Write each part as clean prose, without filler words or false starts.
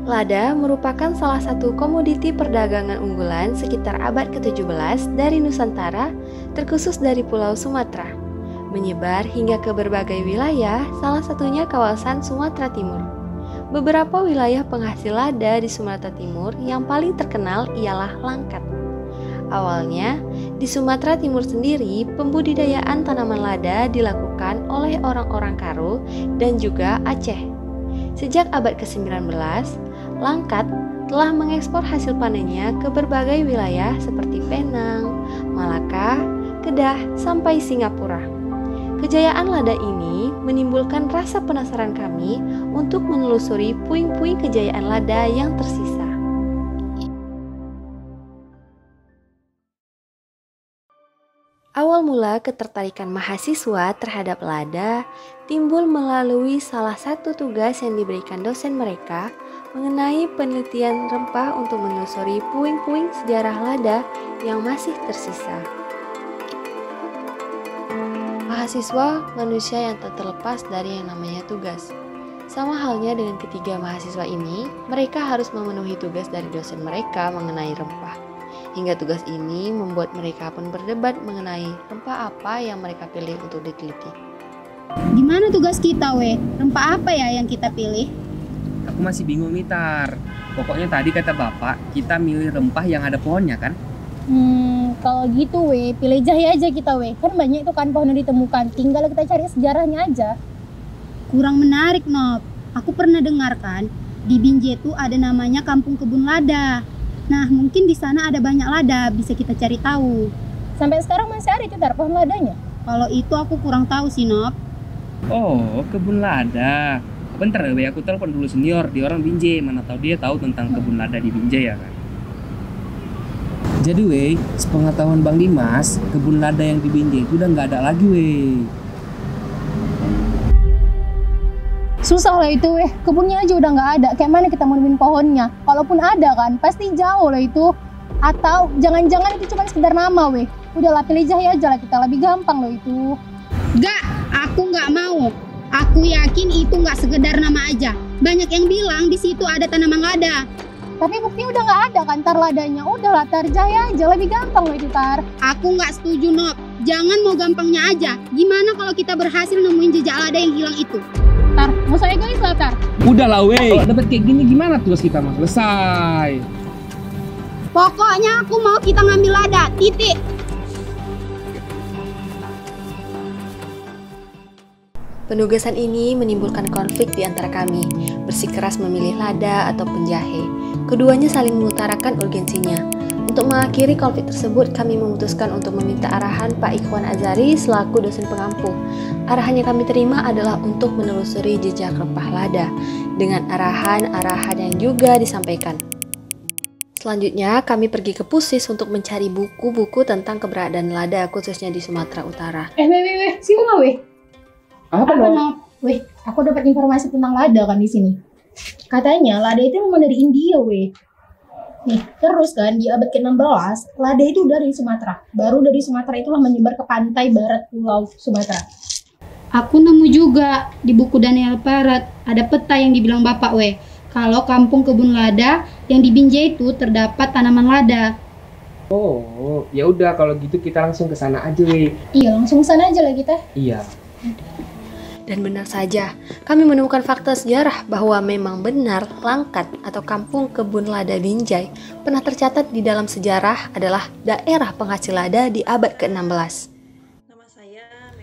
Lada merupakan salah satu komoditi perdagangan unggulan sekitar abad ke-17 dari Nusantara, terkhusus dari Pulau Sumatera. Menyebar hingga ke berbagai wilayah, salah satunya kawasan Sumatera Timur. Beberapa wilayah penghasil lada di Sumatera Timur yang paling terkenal ialah Langkat. Awalnya, di Sumatera Timur sendiri, pembudidayaan tanaman lada dilakukan oleh orang-orang Karo dan juga Aceh. Sejak abad ke-19, Langkat telah mengekspor hasil panennya ke berbagai wilayah seperti Penang, Malaka, Kedah, sampai Singapura. Kejayaan lada ini menimbulkan rasa penasaran kami untuk menelusuri puing-puing kejayaan lada yang tersisa. Awal mula ketertarikan mahasiswa terhadap lada timbul melalui salah satu tugas yang diberikan dosen mereka mengenai penelitian rempah untuk menelusuri puing-puing sejarah lada yang masih tersisa. Mahasiswa manusia yang tak terlepas dari yang namanya tugas. Sama halnya dengan ketiga mahasiswa ini, mereka harus memenuhi tugas dari dosen mereka mengenai rempah. Hingga tugas ini membuat mereka pun berdebat mengenai rempah apa yang mereka pilih untuk diteliti. Gimana tugas kita, weh? Rempah apa ya yang kita pilih? Aku masih bingung nih, Tar. Pokoknya tadi kata Bapak, kita milih rempah yang ada pohonnya, kan? Kalau gitu, weh, pilih jahe aja kita, weh. Kan banyak itu kan pohon yang ditemukan. Tinggal kita cari sejarahnya aja. Kurang menarik, Nob. Aku pernah dengar kan, di Binjai itu ada namanya Kampung Kebun Lada. Nah, mungkin di sana ada banyak lada, bisa kita cari tahu. Sampai sekarang masih ada itu Tar, pohon ladanya? Kalau itu aku kurang tahu sih, Nob. Oh, kebun lada. Bentar ya, aku telepon dulu senior di orang Binjai. Mana tahu dia tahu tentang kebun lada di Binjai ya kan. Jadi weh, sepengetahuan Bang Dimas, kebun lada yang di Binjai itu udah nggak ada lagi weh. Susah lah itu kebunnya aja udah nggak ada. Kayak mana kita mau nemuin pohonnya? Kalaupun ada kan, pasti jauh lah itu. Atau jangan-jangan itu cuma sekedar nama Udahlah pilih jahe aja lah kita, lebih gampang loh itu. Gak, aku nggak mau. Aku yakin itu nggak sekedar nama aja. Banyak yang bilang di situ ada tanaman lada. Tapi buktinya udah nggak ada kan Tar ladanya. Udahlah Tar, jahe aja, lebih gampang loh itu Tar. Aku nggak setuju, Nob. Jangan mau gampangnya aja. Gimana kalau kita berhasil nemuin jejak lada yang hilang itu? Tar, mau saya egois lah Tar. Udah lah weh, kalau dapet kayak gini gimana tugas kita mah? Selesai. Pokoknya aku mau kita ngambil lada, titik. Penugasan ini menimbulkan konflik di antara kami, bersikeras memilih lada atau penjahe. Keduanya saling mengutarakan urgensinya. Untuk mengakhiri konflik tersebut, kami memutuskan untuk meminta arahan Pak Ikhwan Azari selaku dosen pengampu. Arahan yang kami terima adalah untuk menelusuri jejak rempah lada, dengan arahan-arahan yang juga disampaikan. Selanjutnya, kami pergi ke Pusis untuk mencari buku-buku tentang keberadaan lada, khususnya di Sumatera Utara. Sini Apa Nob? Aku dapat informasi tentang lada kan di sini. Katanya lada itu memang dari India, Nih, terus kan di abad ke-16, lada itu dari Sumatera. Baru dari Sumatera itulah menyebar ke pantai barat Pulau Sumatera. Aku nemu juga di buku Daniel Parat ada peta yang dibilang Bapak kalau kampung kebun lada yang di Binjai itu terdapat tanaman lada. Oh, ya udah kalau gitu kita langsung ke sana aja weh. Iya, langsung sana aja lah kita. Iya. Dan benar saja, kami menemukan fakta sejarah bahwa memang benar Langkat atau Kampung Kebun Lada Binjai pernah tercatat di dalam sejarah adalah daerah penghasil lada di abad ke-16.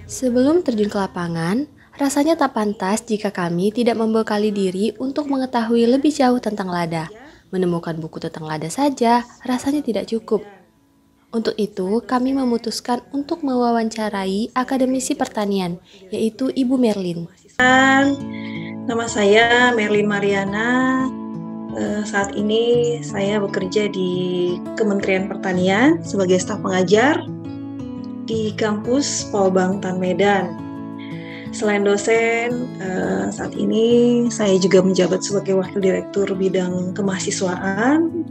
Sebelum terjun ke lapangan, rasanya tak pantas jika kami tidak membekali diri untuk mengetahui lebih jauh tentang lada. Menemukan buku tentang lada saja rasanya tidak cukup. Untuk itu, kami memutuskan untuk mewawancarai akademisi pertanian, yaitu Ibu Merlin. Nama saya Merlin Mariana. Saat ini saya bekerja di Kementerian Pertanian sebagai staf pengajar di kampus Polbang Tan Medan. Selain dosen, saat ini saya juga menjabat sebagai Wakil Direktur Bidang Kemahasiswaan.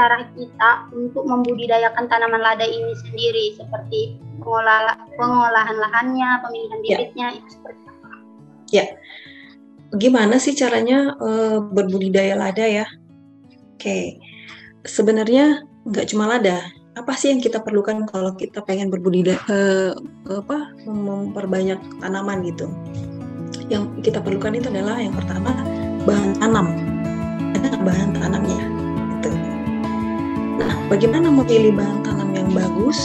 Cara kita untuk membudidayakan tanaman lada ini sendiri seperti pengolahan lahannya, pemilihan bibitnya itu seperti apa? Ya, gimana sih caranya berbudidaya lada ya? Oke, sebenarnya nggak cuma lada. Apa sih yang kita perlukan kalau kita pengen berbudidaya, memperbanyak tanaman gitu? Yang kita perlukan itu adalah yang pertama bahan tanam. Ada bahan tanamnya. Gitu. Nah, bagaimana memilih bahan tanam yang bagus?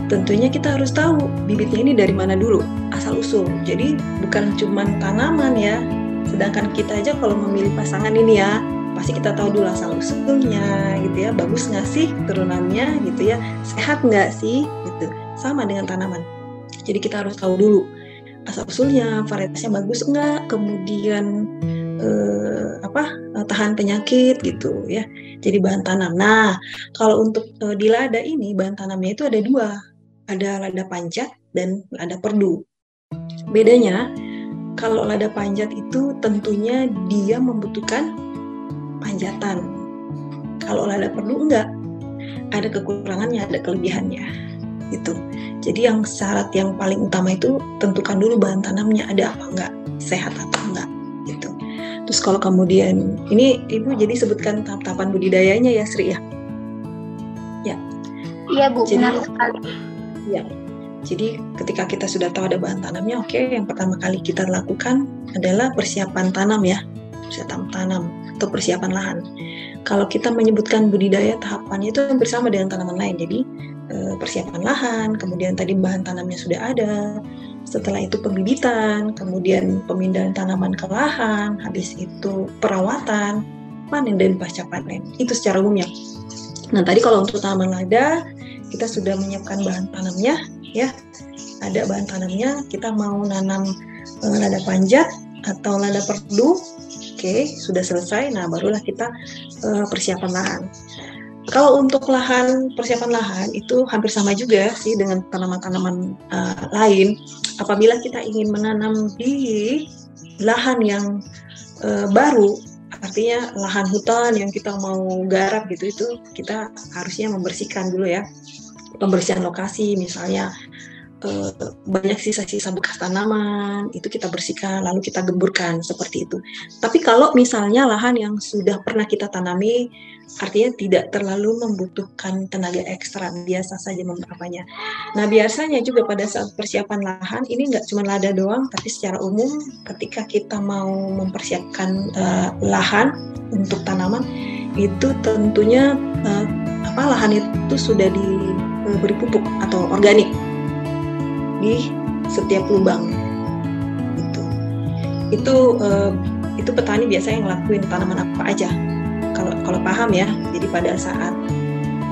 Tentunya kita harus tahu bibitnya ini dari mana dulu, asal usul. Jadi bukan cuma tanaman ya. Sedangkan kita aja kalau memilih pasangan ini ya, pasti kita tahu dulu asal usulnya gitu ya, bagus nggak sih turunannya gitu ya, sehat nggak sih gitu. Sama dengan tanaman. Jadi kita harus tahu dulu asal usulnya, varietasnya bagus nggak, kemudian tahan penyakit gitu ya. Jadi bahan tanam. Nah, kalau untuk di lada ini bahan tanamnya itu ada dua. Ada lada panjat dan lada perdu. Bedanya, kalau lada panjat itu tentunya dia membutuhkan panjatan. Kalau lada perdu enggak. Ada kekurangannya, ada kelebihannya. Gitu. Jadi yang syarat yang paling utama itu tentukan dulu bahan tanamnya ada apa enggak, sehat atau enggak gitu. Terus kalau kemudian ini Ibu jadi sebutkan tahap-tahapan budidayanya ya Sri ya. Ya. Iya Bu, Jadi, benar sekali. Ya, jadi ketika kita sudah tahu ada bahan tanamnya, oke, yang pertama kali kita lakukan adalah persiapan tanam ya, persiapan tanam atau persiapan lahan. Kalau kita menyebutkan budidaya tahapannya itu hampir sama dengan tanaman lain, jadi persiapan lahan, kemudian tadi bahan tanamnya sudah ada, setelah itu pembibitan, kemudian pemindahan tanaman ke lahan, habis itu perawatan, panen dan pasca panen, itu secara umumnya. Nah tadi kalau untuk tanaman lada, kita sudah menyiapkan bahan tanamnya ya, ada bahan tanamnya, kita mau nanam lada panjat atau lada perdu, oke, sudah selesai, nah barulah kita persiapan lahan. Kalau untuk lahan, persiapan lahan itu hampir sama juga sih dengan tanaman-tanaman lain. Apabila kita ingin menanam di lahan yang baru, artinya lahan hutan yang kita mau garap gitu, itu kita harusnya membersihkan dulu ya. Pembersihan lokasi, misalnya banyak sisa-sisa bekas tanaman, itu kita bersihkan, lalu kita gemburkan, seperti itu. Tapi kalau misalnya lahan yang sudah pernah kita tanami, artinya tidak terlalu membutuhkan tenaga ekstra, biasa saja memperapanya. Nah biasanya juga pada saat persiapan lahan, ini nggak cuma lada doang, tapi secara umum ketika kita mau mempersiapkan lahan untuk tanaman, itu tentunya lahan itu sudah diberi pupuk atau organik di setiap lubang. Itu petani biasanya ngelakuin tanaman apa aja. Kalau paham ya. Jadi pada saat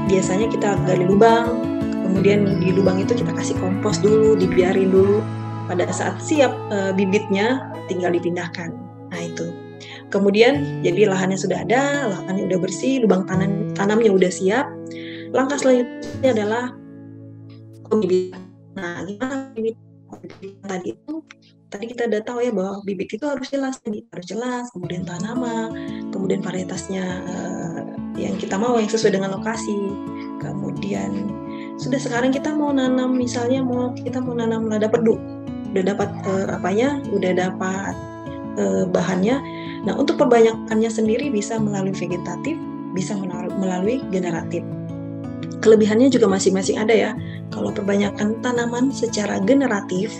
biasanya kita gali lubang, kemudian di lubang itu kita kasih kompos dulu, dibiarin dulu. Pada saat siap bibitnya tinggal dipindahkan. Nah itu. Kemudian jadi lahannya sudah ada, lahannya udah bersih, lubang tanamnya udah siap. Langkah selanjutnya adalah pembibitan. Nah, gimana bibit tadi itu? Tadi kita udah tahu ya bahwa bibit itu harus jelas, kemudian tanaman, kemudian varietasnya yang kita mau yang sesuai dengan lokasi. Kemudian sudah sekarang kita mau nanam, misalnya kita mau nanam lada perdu, udah dapat udah dapat bahannya. Nah, untuk perbanyakannya sendiri bisa melalui vegetatif, bisa melalui generatif. Kelebihannya juga masing-masing ada ya. Kalau perbanyakan tanaman secara generatif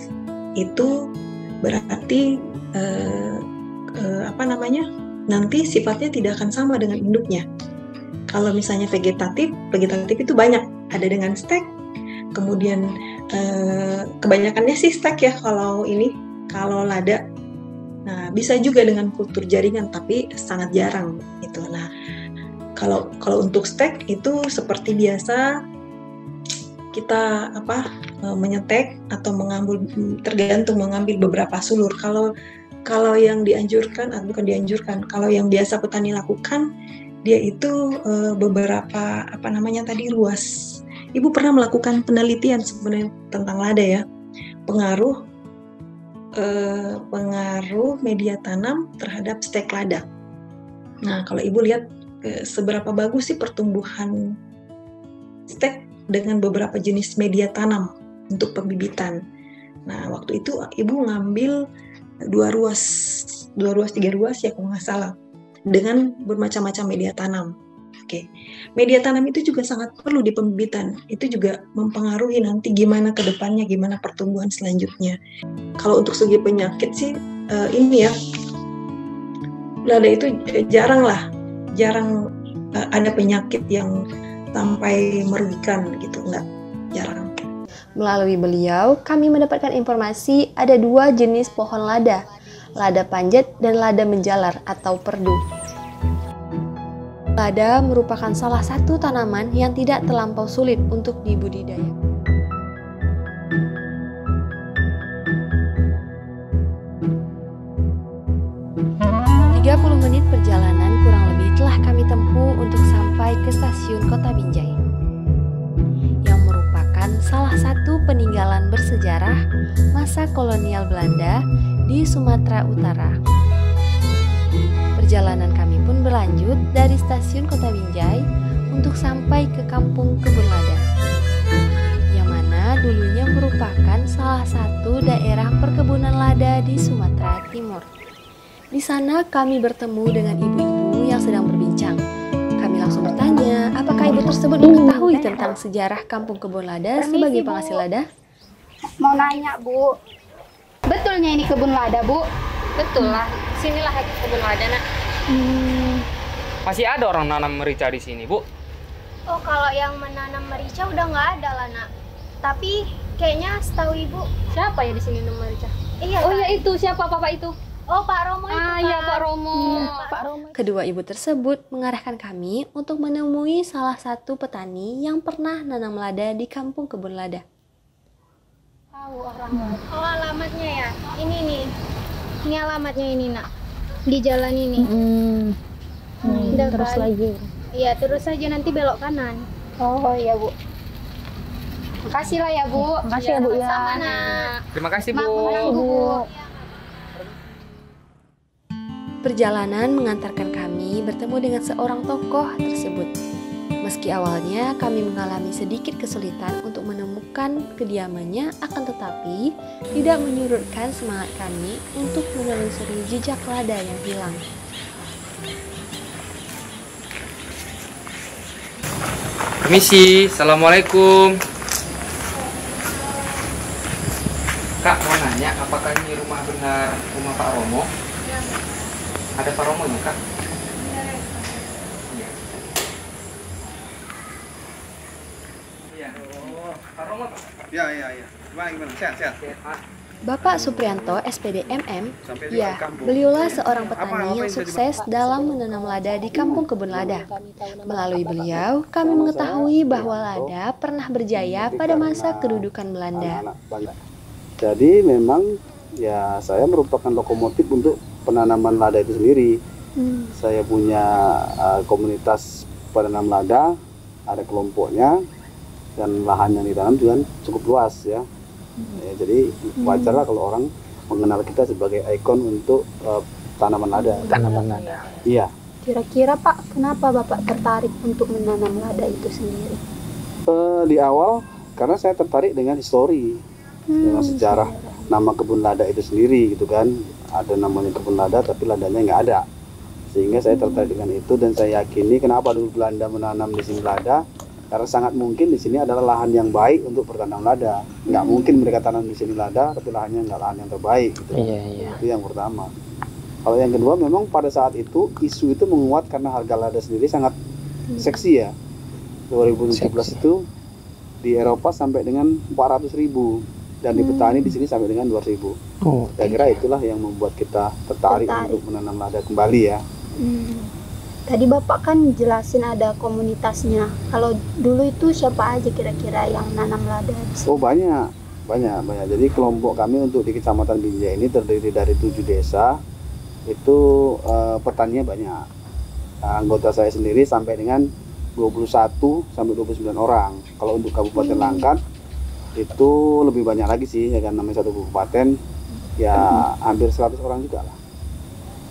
itu berarti nanti sifatnya tidak akan sama dengan induknya. Kalau misalnya vegetatif itu banyak, ada dengan stek. Kemudian kebanyakannya sih stek ya kalau lada. Nah, bisa juga dengan kultur jaringan, tapi sangat jarang gitu. Nah, kalau untuk stek itu seperti biasa kita menyetek atau tergantung mengambil beberapa sulur. Kalau yang dianjurkan, kalau yang biasa petani lakukan, dia itu beberapa ruas. Ibu pernah melakukan penelitian sebenarnya tentang lada ya, pengaruh media tanam terhadap stek lada. Nah, kalau Ibu lihat seberapa bagus sih pertumbuhan stek dengan beberapa jenis media tanam untuk pembibitan. Nah, waktu itu Ibu ngambil 2 ruas 3 ruas ya kalau nggak salah, dengan bermacam-macam media tanam. Oke, media tanam itu juga sangat perlu di pembibitan. Itu juga mempengaruhi nanti gimana ke depannya, gimana pertumbuhan selanjutnya. Kalau untuk segi penyakit sih ini ya, lada itu jarang ada penyakit yang sampai merugikan gitu, enggak, jarang. Melalui beliau, kami mendapatkan informasi ada 2 jenis pohon lada panjat dan lada menjalar atau perdu. Lada merupakan salah satu tanaman yang tidak terlampau sulit untuk dibudidayakan. 30 menit perjalanan kurang lebih telah kami tempuh untuk sampai ke stasiun Kota Binjai, yang merupakan salah satu peninggalan bersejarah masa kolonial Belanda di Sumatera Utara. Perjalanan kami pun berlanjut dari stasiun Kota Binjai untuk sampai ke Kampung Kebun Lada, yang mana dulunya merupakan salah satu daerah perkebunan lada di Sumatera Timur. Di sana kami bertemu dengan ibu-ibu yang sedang berbincang. Kami langsung bertanya, apakah ibu tersebut mengetahui tentang sejarah Kampung Kebun Lada sebagai penghasil lada? Mau nanya, Bu. Betulnya ini kebun lada, Bu? Betul lah, sinilah kebun lada, Nak. Masih ada orang nanam merica di sini, Bu. Oh, kalau yang menanam merica udah nggak ada lah, Nak. Tapi kayaknya setahu Ibu, siapa ya di sini nanam merica? Iya. Oh ya itu, siapa Bapak itu? Oh, Pak Romo itu. Iya, Pak Romo. Iya, Pak Romo. Kedua ibu tersebut mengarahkan kami untuk menemui salah satu petani yang pernah nanam lada di Kampung Kebun Lada. Tahu orang. Oh, alamatnya ya. Ini nih. Ini alamatnya ini, Nak. Di jalan ini. Terus lagi. Iya, terus saja nanti belok kanan. Oh iya, Bu. Makasih lah ya, Bu. Makasih ya, Bu ya. Sama, Nak. Terima kasih, Bu. Makasih, Bu. Perjalanan mengantarkan kami bertemu dengan seorang tokoh tersebut. Meski awalnya kami mengalami sedikit kesulitan untuk menemukan kediamannya, akan tetapi tidak menyurutkan semangat kami untuk menelusuri jejak lada yang hilang. Permisi, Assalamualaikum. Kak, mau nanya, apakah ini rumah benar rumah Pak Romo? Ada Pak Romo ya, Kak? Iya. Oh, Pak Romo, Pak? Iya. Gimana? Sehat. Bapak Suprianto, SPD MM, Sampai di ya, kampung. beliaulah seorang petani Apa yang yang sukses dalam menanam lada di Kampung Kebun Lada. Melalui beliau, kami mengetahui bahwa lada pernah berjaya pada masa kedudukan Belanda. Anak-anak Belanda. Jadi memang ya saya merupakan lokomotif untuk penanaman lada itu sendiri. Saya punya komunitas penanam lada, ada kelompoknya, dan lahan yang ditanam juga cukup luas ya. Ya, jadi wajarlah kalau orang mengenal kita sebagai ikon untuk tanaman lada. Tanaman lada. Iya. Kira-kira Pak, kenapa Bapak tertarik untuk menanam lada itu sendiri? Di awal karena saya tertarik dengan histori, dengan sejarah nama kebun lada itu sendiri gitu kan. Ada namanya kebun lada tapi ladanya nggak ada. Sehingga saya tertarik dengan itu dan saya yakini kenapa dulu Belanda menanam di sini lada. Karena sangat mungkin di sini adalah lahan yang baik untuk bertanam lada. Nggak mungkin mereka tanam di sini lada, tapi lahannya nggak lahan yang terbaik. Gitu. Iya. Itu yang pertama. Kalau yang kedua, memang pada saat itu isu itu menguat karena harga lada sendiri sangat seksi ya. 2017 itu di Eropa sampai dengan 400.000 dan di petani di sini sampai dengan 2.000. Saya kira itulah yang membuat kita tertarik untuk menanam lada kembali ya. Tadi Bapak kan jelasin ada komunitasnya. Kalau dulu itu siapa aja kira-kira yang nanam lada? Oh banyak. Jadi kelompok kami untuk di Kecamatan Binjai ini terdiri dari 7 desa. Itu petaninya banyak. Anggota saya sendiri sampai dengan 21 sampai 29 orang. Kalau untuk Kabupaten Langkat itu lebih banyak lagi sih, ya kan, namanya satu kabupaten ya hampir 100 orang juga lah.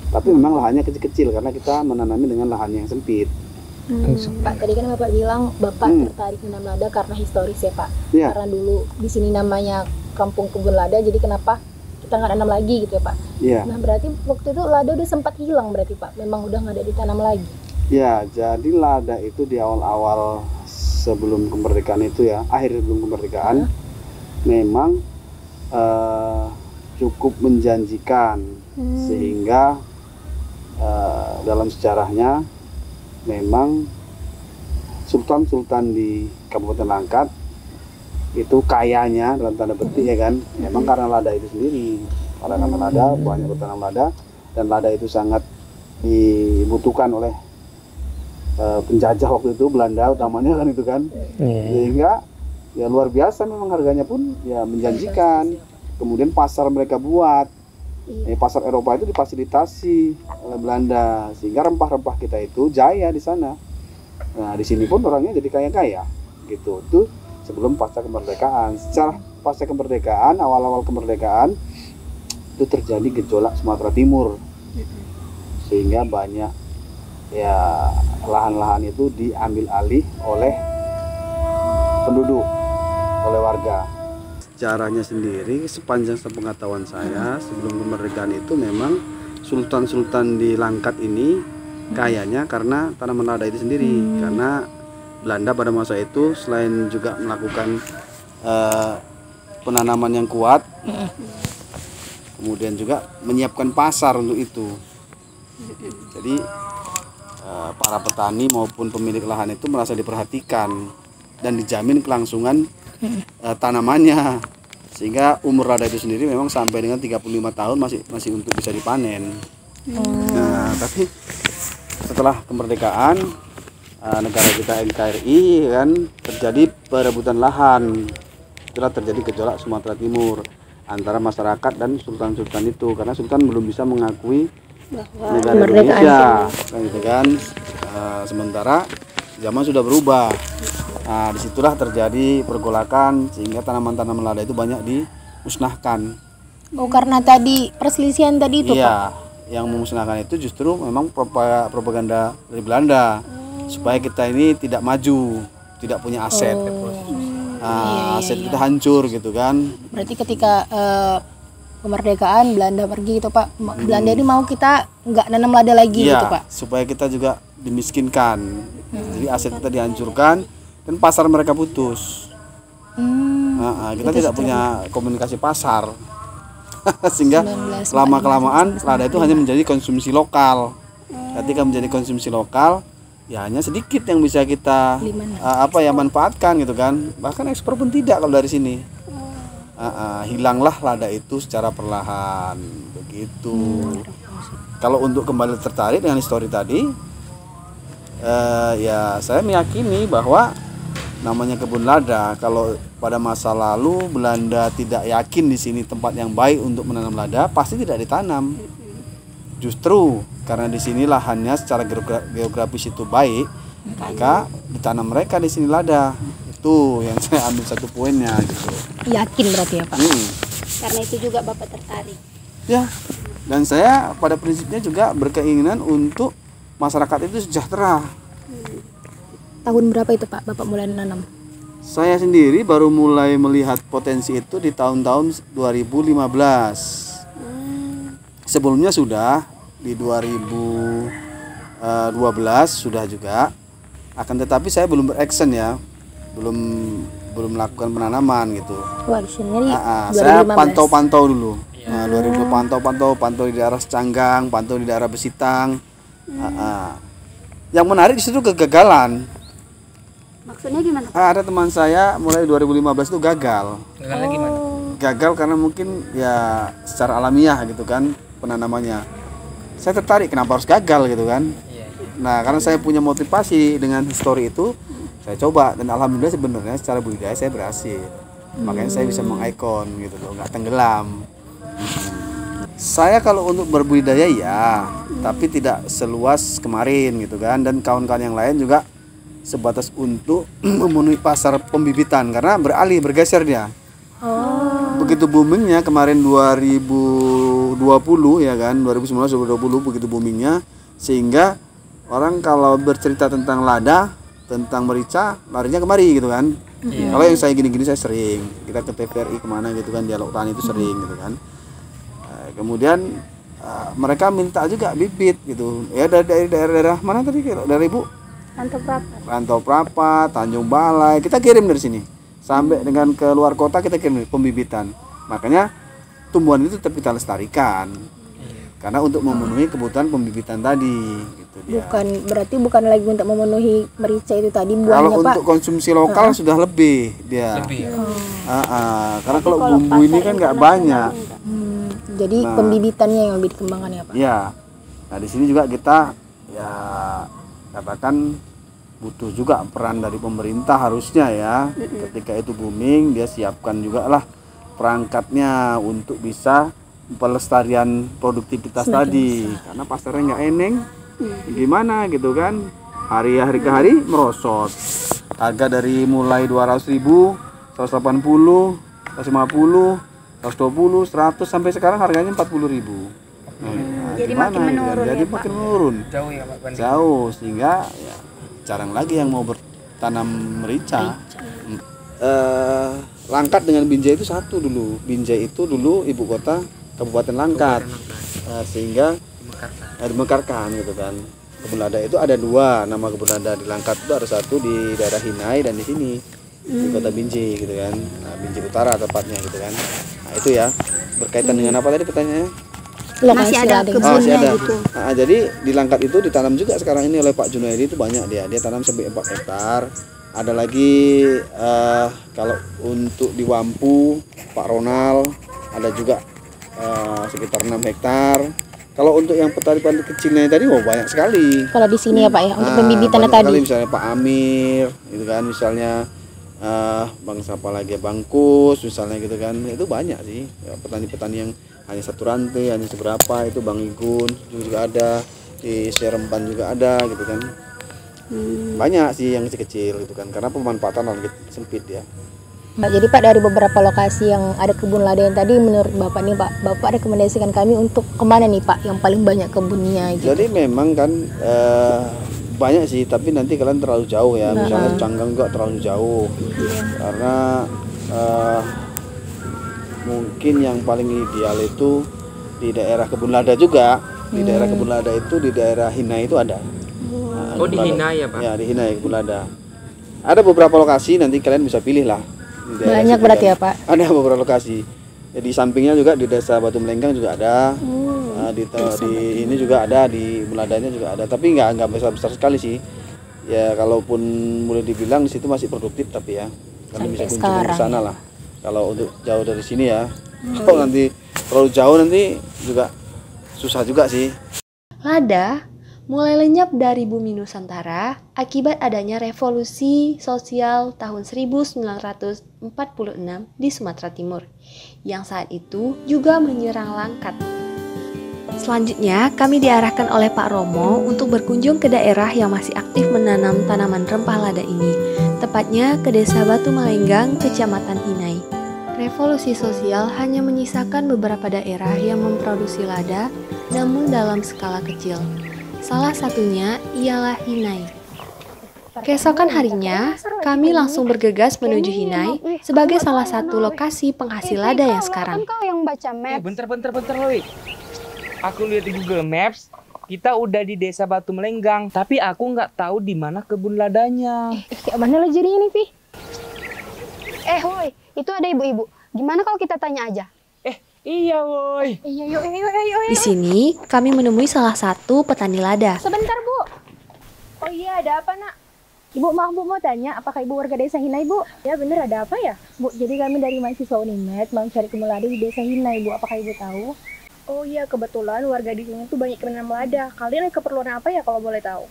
Tapi memang lahannya kecil-kecil karena kita menanami dengan lahan yang sempit. Pak, tadi kan Bapak bilang Bapak tertarik menanam lada karena historis ya Pak. Iya. Karena dulu di sini namanya Kampung Kebun Lada, jadi kenapa kita nggak nanam lagi gitu ya Pak. Iya. Nah berarti waktu itu lada udah sempat hilang berarti Pak, memang udah nggak ada ditanam lagi. Ya, jadi lada itu di awal-awal sebelum kemerdekaan itu ya, akhir sebelum kemerdekaan, memang cukup menjanjikan, sehingga dalam sejarahnya memang sultan-sultan di Kabupaten Langkat itu kayanya dalam tanda petik ya kan, memang karena lada itu sendiri. Karena lada, banyak bertanam lada, dan lada itu sangat dibutuhkan oleh penjajah waktu itu, Belanda utamanya kan itu kan, sehingga ya luar biasa memang harganya pun ya menjanjikan. Kemudian pasar mereka buat, pasar Eropa itu difasilitasi oleh Belanda, sehingga rempah-rempah kita itu jaya di sana. Nah di sini pun orangnya jadi kaya-kaya gitu. Itu sebelum pasca kemerdekaan. Secara pasca kemerdekaan, awal-awal kemerdekaan itu terjadi gejolak Sumatera Timur, sehingga banyak ya lahan-lahan itu diambil alih oleh penduduk, oleh warga. Sejarahnya sendiri, sepanjang sepengetahuan saya, sebelum kemerdekaan itu memang sultan-sultan di Langkat ini kayanya karena tanaman lada itu sendiri. Karena Belanda pada masa itu selain juga melakukan penanaman yang kuat, kemudian juga menyiapkan pasar untuk itu. Jadi para petani maupun pemilik lahan itu merasa diperhatikan dan dijamin kelangsungan tanamannya, sehingga umur lada itu sendiri memang sampai dengan 35 tahun masih untuk bisa dipanen. Nah, tapi setelah kemerdekaan negara kita NKRI kan terjadi perebutan lahan. Itulah terjadi gejolak Sumatera Timur antara masyarakat dan sultan-sultan itu, karena sultan belum bisa mengakui negara Indonesia kan gitu kan. Sementara zaman sudah berubah. Nah, disitulah terjadi pergolakan sehingga tanaman-tanaman lada itu banyak dimusnahkan. Oh, karena tadi perselisihan tadi itu iya, Pak? Yang memusnahkan itu justru memang propaganda dari Belanda, supaya kita ini tidak maju, tidak punya aset. Aset kita hancur gitu kan. Berarti ketika kemerdekaan Belanda pergi gitu Pak, Belanda ini mau kita nggak nanam lada lagi gitu Pak? Supaya kita juga dimiskinkan. Jadi aset kita dihancurkan dan pasar mereka putus. Kita tidak punya komunikasi pasar. Sehingga lama-kelamaan lada itu hanya menjadi konsumsi lokal. Ketika menjadi konsumsi lokal, ya hanya sedikit yang bisa kita manfaatkan gitu kan. Bahkan ekspor pun tidak kalau dari sini. Hilanglah lada itu secara perlahan begitu. Kalau untuk kembali tertarik dengan histori tadi, ya saya meyakini bahwa namanya kebun lada, kalau pada masa lalu Belanda tidak yakin di sini tempat yang baik untuk menanam lada, pasti tidak ditanam. Justru karena di sini lahannya secara geografis itu baik, maka ditanam mereka di sini lada. Itu yang saya ambil satu poinnya gitu. Yakin berarti ya Pak? Karena itu juga Bapak tertarik. Ya, dan saya pada prinsipnya juga berkeinginan untuk masyarakat itu sejahtera. Tahun berapa itu Pak Bapak mulai nanam? Saya sendiri baru mulai melihat potensi itu di tahun-tahun 2015. Sebelumnya sudah di 2012 sudah juga. Akan tetapi saya belum beraction ya. Belum melakukan penanaman gitu. Wah, di sini saya pantau dulu. Nah, 2000 pantau di daerah Canggang, pantau di daerah Besitang. Yang menarik di situ kegagalan. Maksudnya gimana? Ada teman saya mulai 2015 itu gagal. Gagalnya gimana? Gagal karena mungkin ya secara alamiah gitu kan penanamannya. Saya tertarik kenapa harus gagal gitu kan. Nah, karena saya punya motivasi dengan histori itu, saya coba dan alhamdulillah sebenarnya secara budidaya saya berhasil. Makanya saya bisa mengikon gitu loh, nggak tenggelam. Saya kalau untuk berbudidaya ya, tapi tidak seluas kemarin gitu kan, dan kawan-kawan yang lain juga sebatas untuk memenuhi pasar pembibitan karena bergeser dia. Begitu boomingnya kemarin 2020 ya kan, 2019-2020 begitu boomingnya, sehingga orang kalau bercerita tentang lada, tentang merica, larinya kemari gitu kan. Kalau yang saya gini-gini saya sering, kita ke TVRI kemana gitu kan, dialog tani itu sering gitu kan. kemudian mereka minta juga bibit gitu ya, dari daerah mana tadi, dari Ibu? Rantau Prapat, Tanjung Balai, kita kirim dari sini sampai dengan ke luar kota, kita kirim pembibitan. Makanya tumbuhan itu tetap kita lestarikan karena untuk memenuhi kebutuhan pembibitan tadi gitu dia. Bukan lagi untuk memenuhi merica itu tadi buahnya, kalau Pak. untuk konsumsi lokal sudah lebih dia. Karena kalau bumbu ini kan nggak banyak. Jadi pembibitannya yang lebih dikembangkan ya, Pak. Iya. Nah di sini juga kita ya katakan butuh juga peran dari pemerintah harusnya ya. Ketika itu booming, dia siapkan juga lah perangkatnya untuk bisa pelestarian produktivitas tadi. Karena pasarnya nggak eneng, gimana gitu kan? Hari ke hari merosot. Harga dari mulai 200.000, 180, 150, 120, 100 sampai sekarang harganya 40.000. Jadi gimana, makin menurun jadi ya, Pak? makin menurun. Jauh ya Pak Bandi? Jauh, sehingga ya, jarang lagi yang mau bertanam merica. Langkat dengan Binjai itu satu dulu. Binjai itu dulu ibu kota Kabupaten Langkat. Sehingga dimekarkan gitu kan. Kebun lada itu ada dua, nama kebun lada di Langkat itu ada satu di daerah Hinai dan di sini di kota Binjai gitu kan. Nah, Binjai Utara tepatnya gitu kan. Nah, itu ya berkaitan dengan apa tadi pertanyaannya? Masih ada kebunnya gitu. Nah, jadi di Langkat itu ditanam juga sekarang ini oleh Pak Junaidi itu banyak dia tanam sampai 4 hektar. Ada lagi kalau untuk di Wampu Pak Ronald ada juga sekitar 6 hektar. Kalau untuk yang petani-petani kecilnya tadi banyak sekali. Kalau di sini ya Pak ya, untuk pembibitannya tadi. Sekali, misalnya Pak Amir, gitu kan, misalnya Bang siapa lagi, Bang Kus, misalnya gitu kan, itu banyak sih ya, petani-petani yang hanya satu rantai, hanya seberapa, itu Bang Igun juga ada, di Seremban juga ada, gitu kan. Banyak sih yang kecil-kecil gitu kan, karena pemanfaatan lebih sempit ya. Jadi Pak, dari beberapa lokasi yang ada kebun lada yang tadi, menurut Bapak nih Pak, Bapak rekomendasikan kami untuk kemana nih Pak yang paling banyak kebunnya gitu? Jadi memang kan banyak sih, tapi nanti kalian terlalu jauh ya, misalnya Canggang juga terlalu jauh, karena mungkin yang paling ideal itu di daerah kebun lada juga, di daerah kebun lada itu di daerah Hinai itu ada. Oh di Hinai ya Pak? Ya di Hinai kebun lada. Ada beberapa lokasi, nanti kalian bisa pilih lah. Banyak berarti ya Pak? Ada beberapa lokasi. Di sampingnya juga di Desa Batu Melenggang juga ada. Di ini juga ada, di Meladanya juga ada. Tapi nggak besar sekali sih. Ya kalaupun boleh dibilang di situ masih produktif, tapi ya kalian bisa kunjungi ke sana lah. Kalau untuk jauh dari sini ya. Kalau nanti terlalu jauh nanti juga susah juga sih. Lada mulai lenyap dari bumi Nusantara akibat adanya revolusi sosial tahun 1946 di Sumatera Timur, yang saat itu juga menyerang Langkat. Selanjutnya, kami diarahkan oleh Pak Romo untuk berkunjung ke daerah yang masih aktif menanam tanaman rempah lada ini, tepatnya ke Desa Batu Melenggang, Kecamatan Hinai. Revolusi sosial hanya menyisakan beberapa daerah yang memproduksi lada, namun dalam skala kecil. Salah satunya ialah Hinai. Keesokan harinya, kami langsung bergegas menuju Hinai sebagai salah satu lokasi penghasil lada yang sekarang. Kau yang baca map. Bentar, Loy. Aku lihat di Google Maps, kita udah di Desa Batu Melenggang, tapi aku nggak tahu di mana kebun ladanya. Kayak mana lo jadinya nih, Pi? Woi, itu ada ibu-ibu. Gimana kalau kita tanya aja? Iya, woi. Iya, yuk. Di sini, kami menemui salah satu petani lada. Sebentar, Bu. Oh iya, ada apa, Nak? Ibu, maaf Bu, mau tanya, apakah Ibu warga Desa Hinai, Bu? Ya, bener, ada apa ya? Bu, jadi kami dari mahasiswa Unimed mau cari kebun lada di Desa Hinai, Bu. Apakah Ibu tahu? Oh iya, kebetulan warga di sini tuh banyak menanam lada. Kalian keperluan apa ya kalau boleh tahu?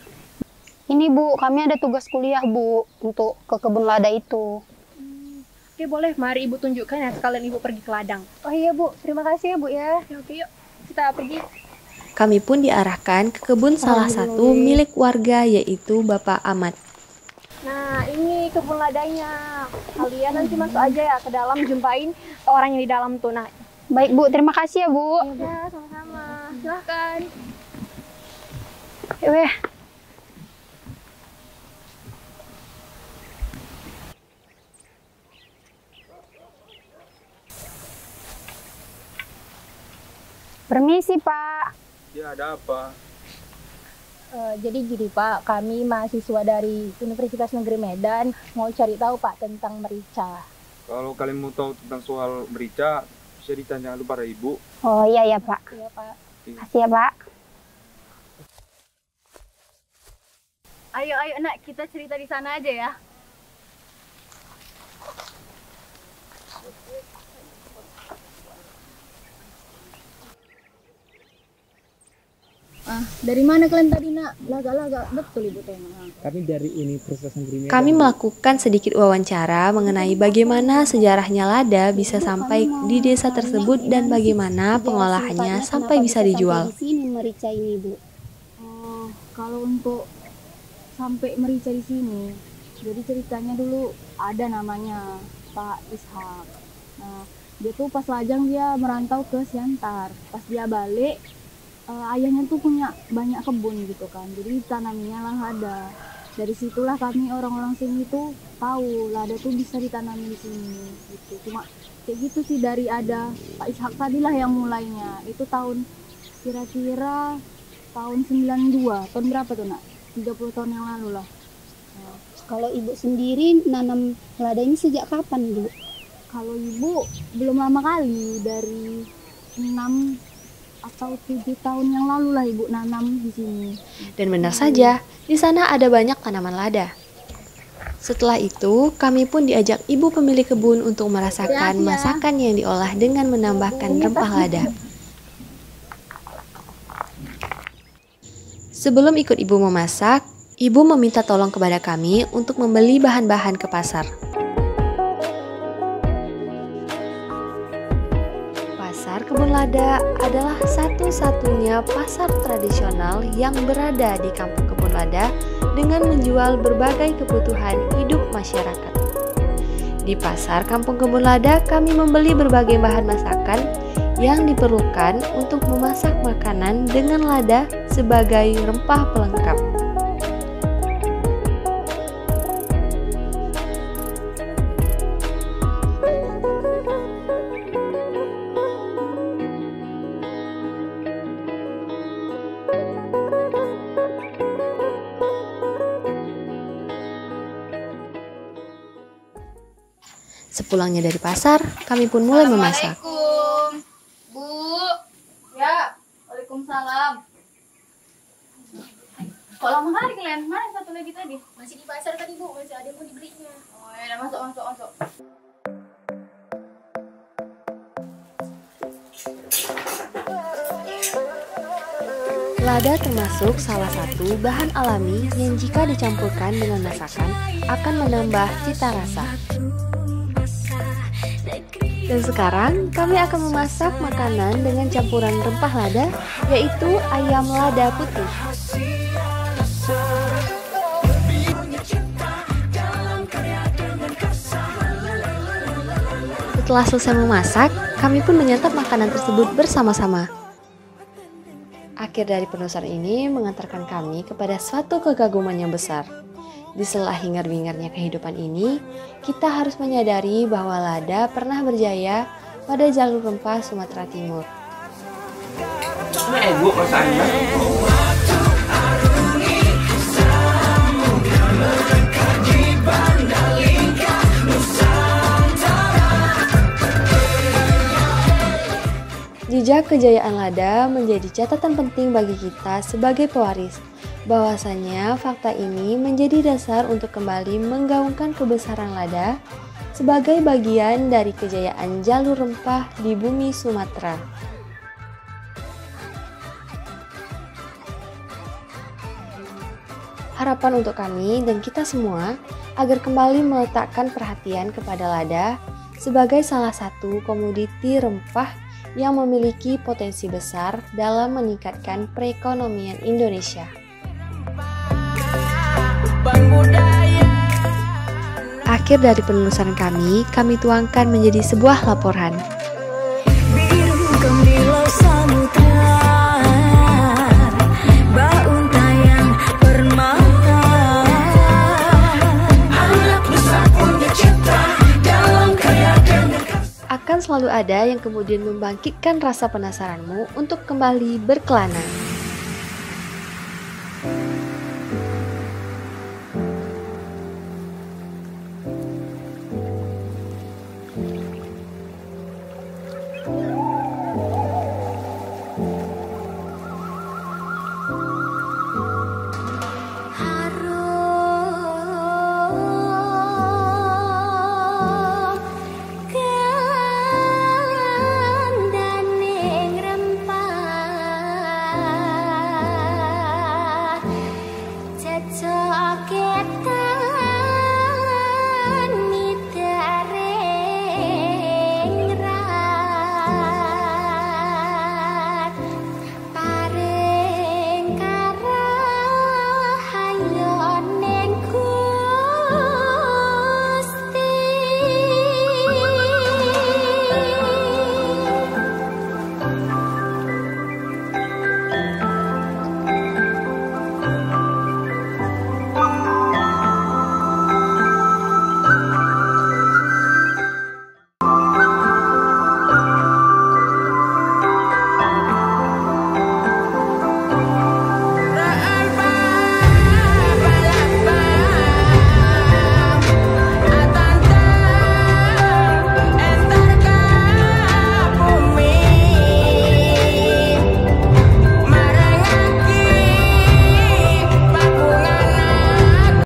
Ini, Bu, kami ada tugas kuliah, Bu, untuk ke kebun lada itu. Oke, boleh. Mari Ibu tunjukkan ya, sekalian Ibu pergi ke ladang. Oh iya, Bu. Terima kasih ya, Bu ya. Oke, yuk. Kita pergi. Kami pun diarahkan ke kebun salah satu milik warga, yaitu Bapak Ahmad. Nah, ini kebun ladanya. Kalian nanti masuk aja ya ke dalam, jumpain orang yang di dalam tuh. Nah, baik, Bu. Terima kasih ya, Bu. Ya, sama-sama. Silahkan. Weh. Permisi, Pak. Ya, ada apa? Jadi gini, Pak, kami mahasiswa dari Universitas Negeri Medan mau cari tahu, Pak, tentang merica. Kalau kalian mau tahu tentang soal merica, bisa ditanya dulu para ibu. Oh iya ya, Pak. Iya, Pak. Kasih ya, Pak. Ayo nak, kita cerita di sana aja ya. Dari mana kalian tadi, Nak? Laga-laga betul Ibu Tema. Kami dari Universitas Negeri Medan. Kami melakukan sedikit wawancara mengenai bagaimana sejarahnya lada bisa sampai di desa tersebut dan bagaimana pengolahannya sampai bisa dijual. Di sini merica ini, Bu. Kalau untuk sampai merica di sini, jadi ceritanya dulu ada namanya Pak Ishak. Nah, dia tuh pas lajang dia merantau ke Siantar. Pas dia balik, ayahnya tuh punya banyak kebun gitu kan, jadi tanaminya lah lada. Dari situlah kami orang-orang sini tuh tahu lada tuh bisa ditanami di sini gitu. Cuma kayak gitu sih, dari ada Pak Ishak tadilah yang mulainya. Itu tahun kira-kira tahun 92, tahun berapa tuh, Nak? 30 tahun yang lalu lah. Nah, kalau Ibu sendiri nanam lada ini sejak kapan, Bu? Kalau Ibu belum lama kali, dari 6 atau 7 tahun yang lalu lah Ibu nanam di sini. Dan benar saja, di sana ada banyak tanaman lada. Setelah itu, kami pun diajak ibu pemilik kebun untuk merasakan masakan yang diolah dengan menambahkan rempah lada. Sebelum ikut ibu memasak, ibu meminta tolong kepada kami untuk membeli bahan-bahan ke pasar. Pasar Kebun Lada adalah satu-satunya pasar tradisional yang berada di Kampung Kebun Lada dengan menjual berbagai kebutuhan hidup masyarakat. Di pasar Kampung Kebun Lada, kami membeli berbagai bahan masakan yang diperlukan untuk memasak makanan dengan lada sebagai rempah pelengkap. Sepulangnya dari pasar, kami pun mulai memasak. Assalamualaikum, Bu. Ya, waalaikumsalam. Kok lama kali kalian? Mana satu lagi tadi? Masih di pasar tadi, Bu, masih ada yang mau dibelinya. Oh ya, masuk. Lada termasuk salah satu bahan alami yang jika dicampurkan dengan masakan akan menambah cita rasa. Dan sekarang kami akan memasak makanan dengan campuran rempah lada, yaitu ayam lada putih. Setelah selesai memasak, kami pun menyantap makanan tersebut bersama-sama. Akhir dari penuturan ini mengantarkan kami kepada suatu kekaguman yang besar. Di sela hingar-bingarnya kehidupan ini, kita harus menyadari bahwa lada pernah berjaya pada jalur rempah Sumatera Timur. Ini ibu masaknya. Jejak kejayaan lada menjadi catatan penting bagi kita sebagai pewaris. Bahwasanya fakta ini menjadi dasar untuk kembali menggaungkan kebesaran lada sebagai bagian dari kejayaan jalur rempah di bumi Sumatera. Harapan untuk kami dan kita semua agar kembali meletakkan perhatian kepada lada sebagai salah satu komoditi rempah yang memiliki potensi besar dalam meningkatkan perekonomian Indonesia. Akhir dari penelusuran kami tuangkan menjadi sebuah laporan. Akan selalu ada yang kemudian membangkitkan rasa penasaranmu untuk kembali berkelana.